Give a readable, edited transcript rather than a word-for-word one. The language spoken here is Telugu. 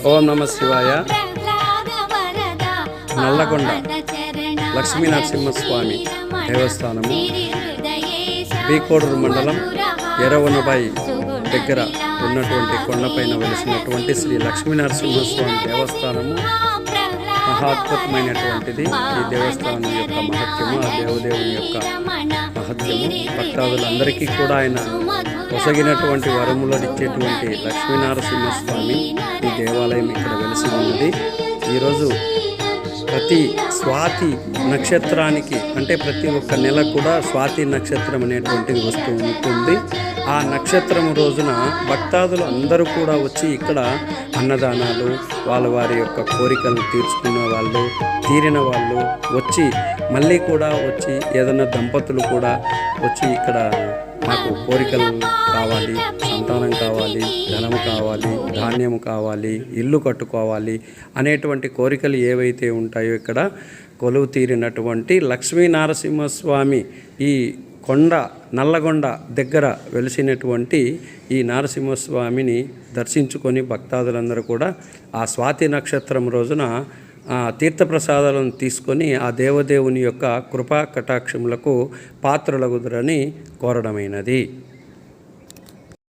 ఓం నమ శివాయ. నల్లగొండ లక్ష్మీ నరసింహస్వామి దేవస్థానము బీకోడూరు మండలం ఎర్రవనబాయి దగ్గర ఉన్నటువంటి కొండపైన వెలిసినటువంటి శ్రీ లక్ష్మీ నరసింహస్వామి దేవస్థానము మహాద్భుతమైనటువంటిది. ఈ దేవస్థానం యొక్క మహత్యము, ఆ దేవదేవుని యొక్క మహత్యము భక్తాదులందరికీ కూడా ఆయన పొసగినటువంటి వరములను ఇచ్చేటువంటి లక్ష్మీనరసింహస్వామి ఈ దేవాలయం ఇక్కడ వెలిసి ఉన్నది. ఈరోజు ప్రతి స్వాతి నక్షత్రానికి అంటే ప్రతి ఒక్క నెల కూడా స్వాతి నక్షత్రం అనేటువంటిది వస్తూ ఉంటుంది. ఆ నక్షత్రం రోజున భక్తాదులు అందరూ కూడా వచ్చి ఇక్కడ అన్నదానాలు, వారి యొక్క కోరికలు తీర్చుకున్న వాళ్ళు, తీరిన వాళ్ళు వచ్చి మళ్ళీ కూడా వచ్చి ఏదైనా దంపతులు కూడా వచ్చి ఇక్కడ మాకు కోరికలు కావాలి, సంతానం కావాలి, ధనము కావాలి, ధాన్యము కావాలి, ఇల్లు కట్టుకోవాలి అనేటువంటి కోరికలు ఏవైతే ఉంటాయో ఇక్కడ కొలువు తీరినటువంటి లక్ష్మీ నరసింహస్వామి ఈ నల్లగొండ దగ్గర వెలిసినటువంటి ఈ నరసింహస్వామిని దర్శించుకొని భక్తాదులందరూ కూడా ఆ స్వాతి నక్షత్రం రోజున తీర్థప్రసాదాలను తీసుకొని ఆ దేవదేవుని యొక్క కృపా కటాక్షములకు పాత్రలగుదురని కోరడమైనది.